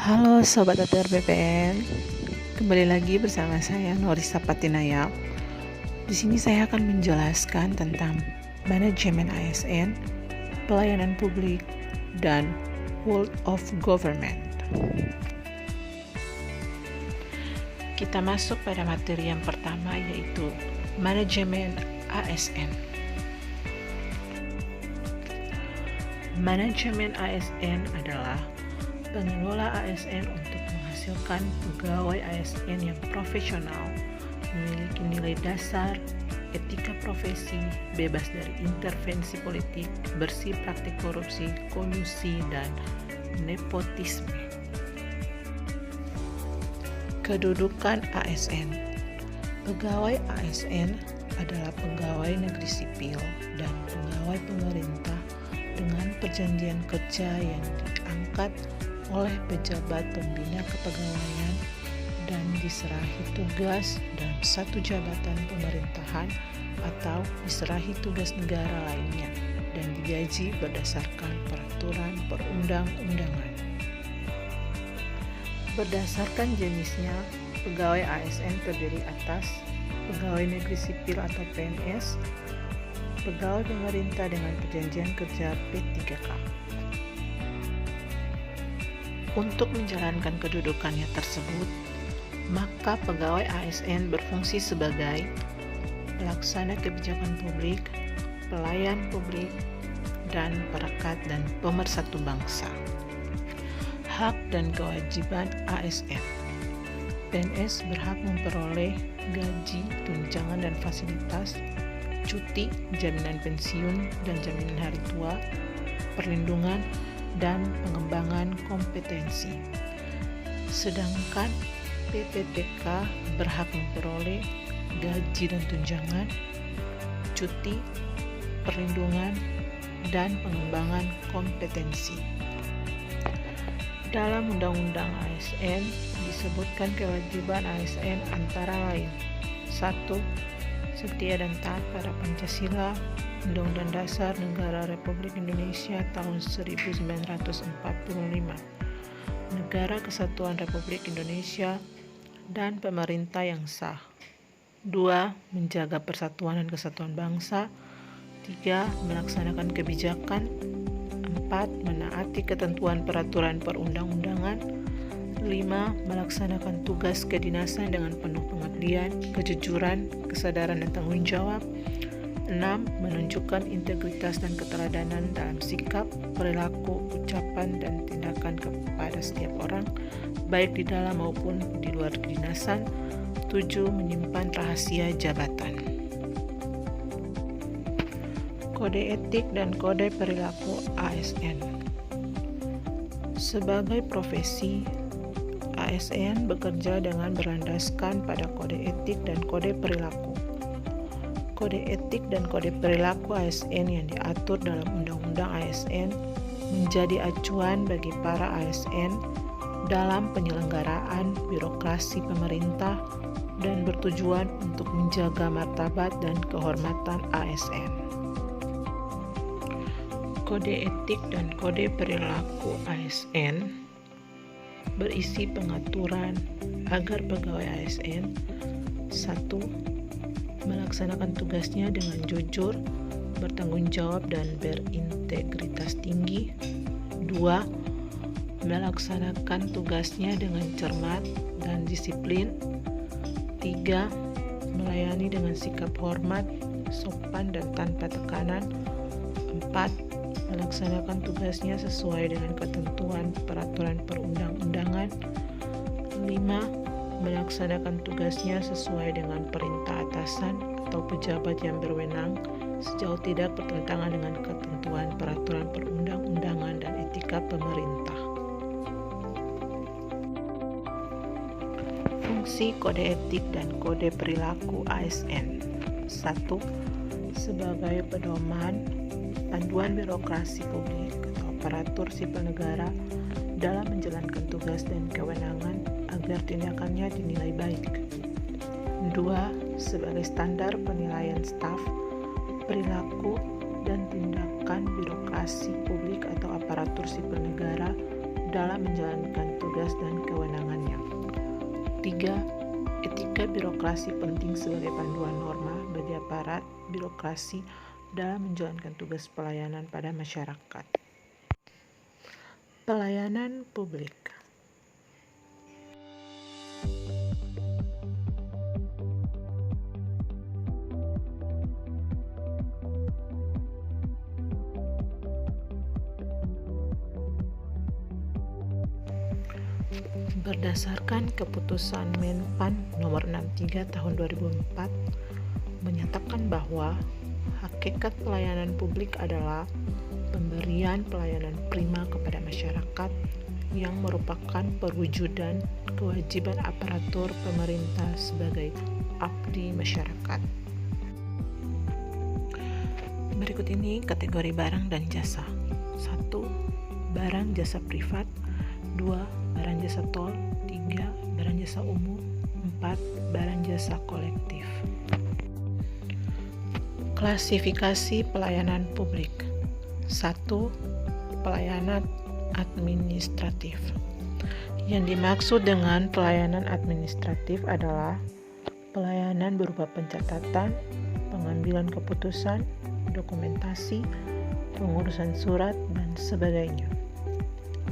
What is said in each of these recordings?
Halo Sobat ATR BPN, kembali lagi bersama saya Norisa Patinaya. Di sini saya akan menjelaskan tentang manajemen ASN, pelayanan publik, dan world of government. Kita masuk pada materi yang pertama, yaitu manajemen ASN. Manajemen ASN adalah pengelola ASN untuk menghasilkan pegawai ASN yang profesional, memiliki nilai dasar, etika profesi, bebas dari intervensi politik, bersih praktik korupsi, kolusi, dan nepotisme. Kedudukan ASN. Pegawai ASN adalah pegawai negeri sipil dan pegawai pemerintah dengan perjanjian kerja yang diangkat oleh pejabat pembina kepegawaian dan diserahi tugas dalam satu jabatan pemerintahan atau diserahi tugas negara lainnya dan digaji berdasarkan peraturan perundang-undangan. Berdasarkan jenisnya, pegawai ASN terdiri atas pegawai negeri sipil atau PNS, pegawai pemerintah dengan perjanjian kerja P3K. Untuk menjalankan kedudukannya tersebut, maka pegawai ASN berfungsi sebagai pelaksana kebijakan publik, pelayan publik, dan perekat dan pemersatu bangsa. Hak dan kewajiban ASN. PNS berhak memperoleh gaji, tunjangan dan fasilitas, cuti, jaminan pensiun dan jaminan hari tua, perlindungan, dan pengembangan kompetensi. Sedangkan PPPK berhak memperoleh gaji dan tunjangan, cuti, perlindungan, dan pengembangan kompetensi. Dalam Undang-Undang ASN disebutkan kewajiban ASN antara lain: 1. Setia dan taat pada Pancasila, Undang-Undang Dasar Negara Republik Indonesia tahun 1945, Negara Kesatuan Republik Indonesia, dan pemerintah yang sah. 2. Menjaga persatuan dan kesatuan bangsa. 3. Melaksanakan kebijakan. 4. Menaati ketentuan peraturan perundang-undangan. 5. Melaksanakan tugas kedinasan dengan penuh pengabdian, kejujuran, kesadaran dan tanggung jawab. 6. Menunjukkan integritas dan keteladanan dalam sikap, perilaku, ucapan, dan tindakan kepada setiap orang, baik di dalam maupun di luar kedinasan. 7. Menyimpan rahasia jabatan. Kode etik dan kode perilaku ASN. Sebagai profesi, ASN bekerja dengan berlandaskan pada kode etik dan kode perilaku. Kode etik dan kode perilaku ASN yang diatur dalam Undang-Undang ASN menjadi acuan bagi para ASN dalam penyelenggaraan birokrasi pemerintah dan bertujuan untuk menjaga martabat dan kehormatan ASN. Kode etik dan kode perilaku ASN berisi pengaturan agar pegawai ASN: 1. Melaksanakan tugasnya dengan jujur, bertanggung jawab, dan berintegritas tinggi. 2. Melaksanakan tugasnya dengan cermat dan disiplin. 3. Melayani dengan sikap hormat, sopan, dan tanpa tekanan. 4. Melaksanakan tugasnya sesuai dengan ketentuan peraturan perundang-undangan. 5. Melaksanakan tugasnya sesuai dengan perintah atasan atau pejabat yang berwenang sejauh tidak bertentangan dengan ketentuan peraturan perundang-undangan dan etika pemerintah. Fungsi kode etik dan kode perilaku ASN. 1. Sebagai pedoman, panduan birokrasi publik atau aparatur sipil negara dalam menjalankan tugas dan kewenangan agar tindakannya dinilai baik. 2. Sebagai standar penilaian staf, perilaku, dan tindakan birokrasi publik atau aparatur sipil negara dalam menjalankan tugas tugas dan kewenangannya. 3. Etika birokrasi penting sebagai panduan norma bagi aparat birokrasi dalam menjalankan tugas pelayanan pada masyarakat. Pelayanan publik. Berdasarkan keputusan Menpan nomor 63 tahun 2004 menyatakan bahwa hakikat pelayanan publik adalah pemberian pelayanan prima kepada masyarakat yang merupakan perwujudan kewajiban aparatur pemerintah sebagai abdi masyarakat. Berikut ini kategori barang dan jasa. 1. Barang jasa privat. 2. Barang jasa tol. 3. Barang jasa umum. 4. Barang jasa kolektif. Klasifikasi pelayanan publik. 1. Pelayanan administratif. Yang dimaksud dengan pelayanan administratif adalah pelayanan berupa pencatatan, pengambilan keputusan, dokumentasi, pengurusan surat, dan sebagainya.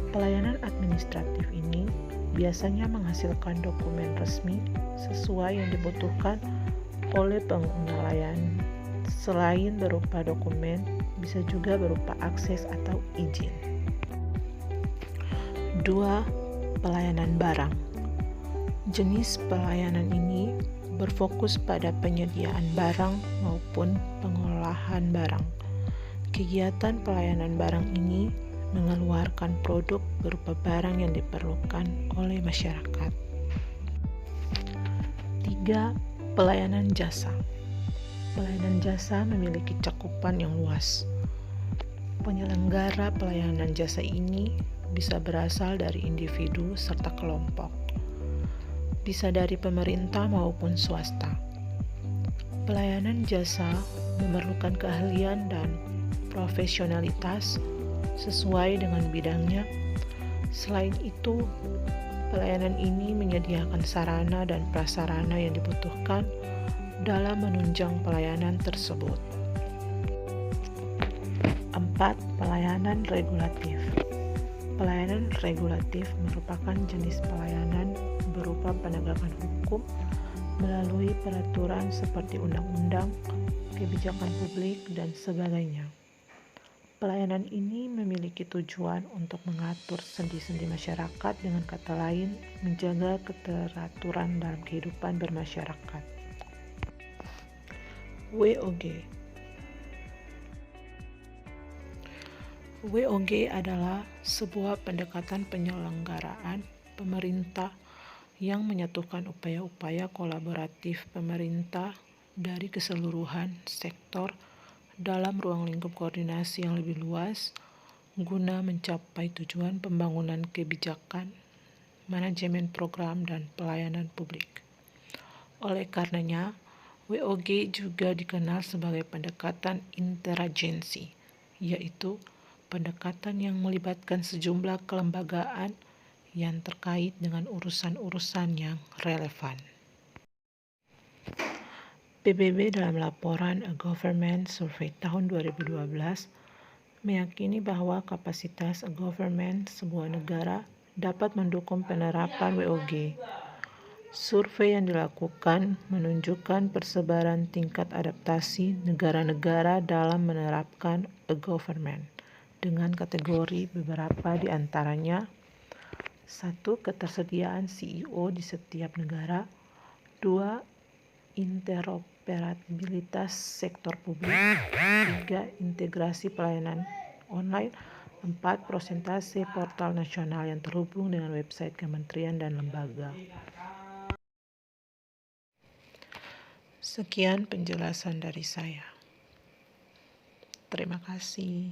Pelayanan administratif ini biasanya menghasilkan dokumen resmi sesuai yang dibutuhkan oleh pengguna layanan. Selain berupa dokumen, bisa juga berupa akses atau izin. 2. Pelayanan barang. Jenis pelayanan ini berfokus pada penyediaan barang maupun pengolahan barang. Kegiatan pelayanan barang ini mengeluarkan produk berupa barang yang diperlukan oleh masyarakat. 3. Pelayanan jasa. Pelayanan jasa memiliki cakupan yang luas. Penyelenggara pelayanan jasa ini bisa berasal dari individu serta kelompok. Bisa dari pemerintah maupun swasta. Pelayanan jasa memerlukan keahlian dan profesionalitas sesuai dengan bidangnya. Selain itu, pelayanan ini menyediakan sarana dan prasarana yang dibutuhkan dalam menunjang pelayanan tersebut. 4. Pelayanan regulatif. Pelayanan regulatif merupakan jenis pelayanan berupa penegakan hukum melalui peraturan seperti undang-undang, kebijakan publik, dan sebagainya. Pelayanan ini memiliki tujuan untuk mengatur sendi-sendi masyarakat, dengan kata lain, menjaga keteraturan dalam kehidupan bermasyarakat. WOG. WOG adalah sebuah pendekatan penyelenggaraan pemerintah yang menyatukan upaya-upaya kolaboratif pemerintah dari keseluruhan sektor dalam ruang lingkup koordinasi yang lebih luas guna mencapai tujuan pembangunan kebijakan, manajemen program, dan pelayanan publik. Oleh karenanya, WOG juga dikenal sebagai pendekatan interagensi, yaitu pendekatan yang melibatkan sejumlah kelembagaan yang terkait dengan urusan-urusan yang relevan. PBB dalam laporan A Government Survey tahun 2012 meyakini bahwa kapasitas a government sebuah negara dapat mendukung penerapan WOG. Survei yang dilakukan menunjukkan persebaran tingkat adaptasi negara-negara dalam menerapkan a government dengan kategori beberapa di antaranya: 1. Ketersediaan CEO di setiap negara. 2. Interoperabilitas sektor publik. 3. Integrasi pelayanan online. 4. Persentase portal nasional yang terhubung dengan website kementerian dan lembaga. Sekian penjelasan dari saya. Terima kasih.